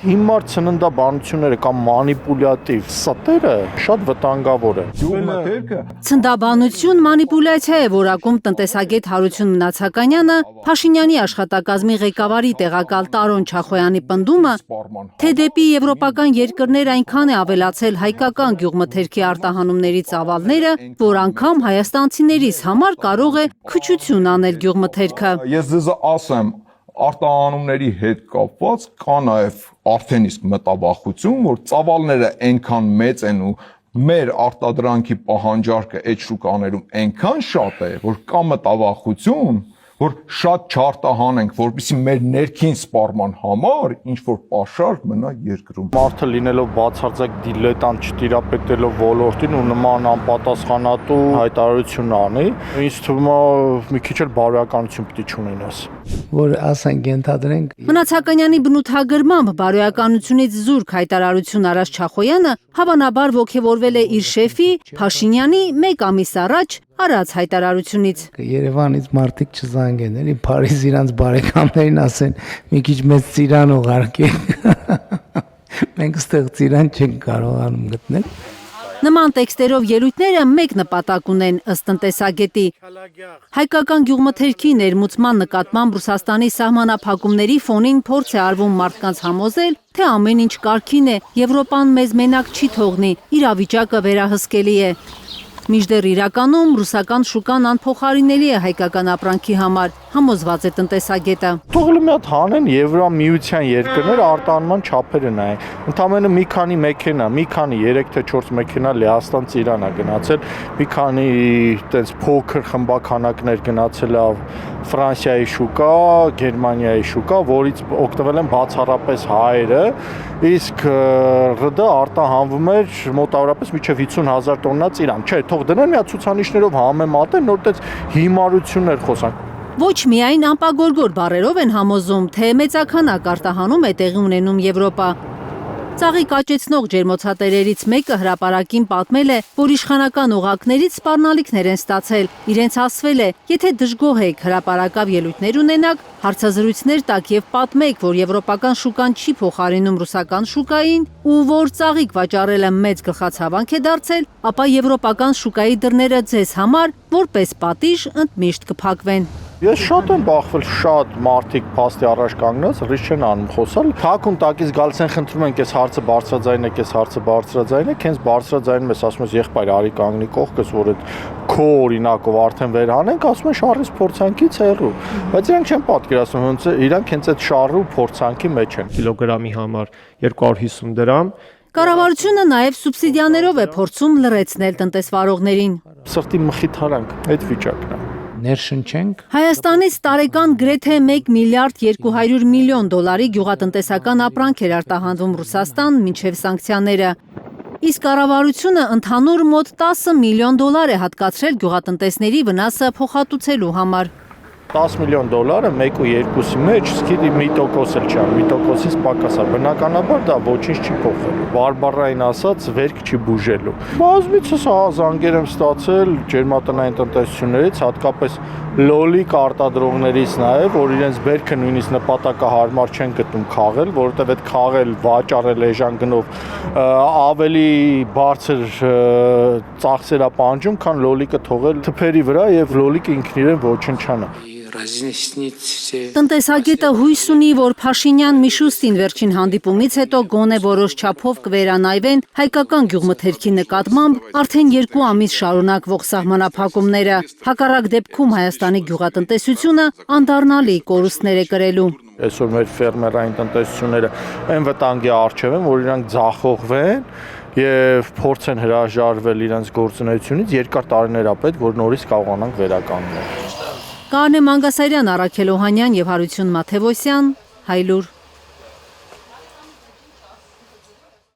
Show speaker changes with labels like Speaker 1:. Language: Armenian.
Speaker 1: հիմար ցննդաբանությունները կամ մանիպուլյատիվ ստերը շատ վտանգավոր է։
Speaker 2: Ցնդաբանություն մանիպուլյացիա է որակում տնտեսագետ Հարություն Մնացականյանը Փաշինյանի աշխատակազմի ղեկավարի տեղակալ Տարոն Չախոյանի պնդումը, թե դեպի եվրոպական երկրներ այնքան է ավելացել հայկական գյուղմթերքի արտահանումների ծավալները, որ անգամ հայաստանցիներիս համար կարող է քչություն անել գյուղմթերքը։
Speaker 3: Ես ձեզ ասեմ, արտահանումների հետ կապված կա նաև արդեն իսկ մտավախություն, որ ծավալները այնքան մեծ են ու մեր արտադրանքի պահանջարկը այդ շուկաներում այնքան շատ է, որ կա մտավախություն, որ շատ չարտահանենք, որպեսզի մեր ներքին սպառման համար ինչ-որ պաշար մնա երկրում։
Speaker 1: Մարդը լինելով բացարձակ դիլետանտ չտիրապետելով ոլորտին ու նման անպատասխանատու հայտարարություն անի, ինձ թվում է մի քիչ էլ բարոյականություն պիտի չունենաս։
Speaker 4: Որ ասենք ենթադրենք
Speaker 2: Մնացականյանի բնութագրմամբ բարոյականությունից զուրկ հայտարարություն արած Չախոյանը հավանաբար ոգևորվել է իր շեֆի Փաշինյանի 1 ամիս առաջ արած հայտարարությունից։
Speaker 4: Երևանից մարդիկ չզանգեն, էլի Փարիզ իրանց բարեկամներին ասեն մի քիչ մեծ ծիրան ուղարկեք։ Մենք ստեղ ծիրան չենք կարողանում գտնել։
Speaker 2: Նման տեքստերով ելույթները մեկ նպատակ ունեն ըստ տնտեսագետի։ Հայկական գյուղմթերքի ներմուծման նկատմամբ Ռուսաստանի սահմանափակումների ֆոնին փորձ է արվում մարդկանց համոզել, թե ամեն ինչ կարգին է, Եվրոպան մեզ մենակ չի թողնի, իրավիճակը վերահսկելի է։ Մինչդեռ իրականում ռուսական շուկան անփոխարինելի է հայկական ապրանքի համար, համոզված է տնտեսագետը։
Speaker 1: Թողել մի հատ հանեն Եվրամիության երկրներ արտահանման չափերը նայեն։ Ընդամենը մի քանի մեքենա, մի քանի 3 թե 4 մեքենա Լեհաստան Ծիրան է գնացել, մի քանի այդպես փոքր խմբականակներ գնացել է Ֆրանսիայի շուկա, Գերմանիայի շուկա, որից օգտվել են բացառապես հայերը, իսկ ՌԴ արտահանվում էր մոտավորապես մինչև 50,000 տոննա Ծիրան։ Չէ, թող դնեն մի հատ ցուցանիշներով համեմատեն, նոր այդպես հիմարություններ խոսանք։
Speaker 2: Ոչ միայն անպագորգոր բառերով են համոզում, թե մեծաքանակ արտահանում է տեղի ունենում Եվրոպա։ Ծաղիկ աճեցնող ջերմոցատերերից մեկը հրապարակին պատմել է, որ իշխանական օղակներից սպառնալիքներ են ստացել։ Իրենց ասվել է, եթե դժգոհ եք հրապարակավ ելույթներ ունենաք, հարցազրույցներ տաք եւ պատմեք, որ եվրոպական շուկան չի փոխարինում ռուսական շուկային ու որ ծաղիկ վաճառելը մեծ գլխացավանք է դարձել, ապա եվրոպական շուկայի դռները ձեզ համար որպես պատիժ ընդմիշտ կփակվեն։
Speaker 1: Ես շատ եմ բախվել, շատ մարդիկ փաստի առաջ կանգնած, ռիսկ չեն անում խոսալ։ Թաքուն տակից գալիս են խնդրում ենք, այս հարցը բարձրաձայն եք, այս հարցը բարձրաձայն եք, հենց բարձրաձայնում ես, ասում ես եղբայր արի կանգնի կողքս, որ այդ քո օրինակով արդեն վերհանենք, ասում են շարից փորձանքից հեռու։ Բայց իրանք չեն պատկերացնում, ոնց իրանք հենց այդ շարու փորձանքի մեջ են։
Speaker 5: Կիլոգրամի համար 250 դրամ։
Speaker 2: Կառավարությունը նաև սուբսիդիաներով է փորձում լրացնել տնտեսվարողներին։
Speaker 1: Սրտի մխիթարանք, այդ վիճակն է։
Speaker 4: ներշնչենք։
Speaker 2: Հայաստանից տարեկան գրեթե 1 միլիարդ 200 միլիոն դոլարի գյուղատնտեսական ապրանք էր արտահանվում Ռուսաստան մինչև սանկցիաները։ Իսկ կառավարությունը ընդհանուր մոտ 10 միլիոն դոլար է հատկացրել գյուղատնտեսների վնասը փոխհատուցելու համար։
Speaker 1: 10 միլիոն դոլարը 1 ու 2-ի մեջ սկիզբի 1% էլ չի, 1%-ից պակաս է։ Բնականաբար դա ոչինչ չի փոխելու։ Բարբառային ասած, վերք չի բուժելու։ Բազմիցս զանգեր եմ ստացել ջերմատնային տնտեսություններից, հատկապես լոլիկ արտադրողներից նաև, որ իրենց բերքը նույնիսկ նպատակահարմար չեն գտնում քաղել, որովհետև այդ քաղել, վաճառել էժան գնով ավելի բարձր ծախսեր է պահանջում, քան լոլիկը թողել թփերի վրա եւ լոլիկը ինքն իրեն ոչնչանա։
Speaker 2: Տնտեսագետը հույս ունի, որ Փաշինյան Միշուստին վերջին հանդիպումից հետո գոնե որոշ չափով կվերանայվեն հայկական գյուղմթերքի նկատմամբ արդեն 2 ամիս շարունակվող սահմանափակումները։ Հակառակ դեպքում Հայաստանի գյուղատնտեսությունը անդառնալի կորուստներ է կրելու։
Speaker 1: Այսօր մեր ֆերմերային տնտեսությունները այն վտանգի առջև են, որ իրանք ձախողվեն եւ փորձեն հրաժարվել իրենց գործունեությունից, երկար տարիներ ապետ, որ նորից կարողանանք վերականգնել։
Speaker 2: Կարնե Մանգասարյան, Առաքել Օհանյան եւ Հարություն Մաթեւոսյան, Հայլուր։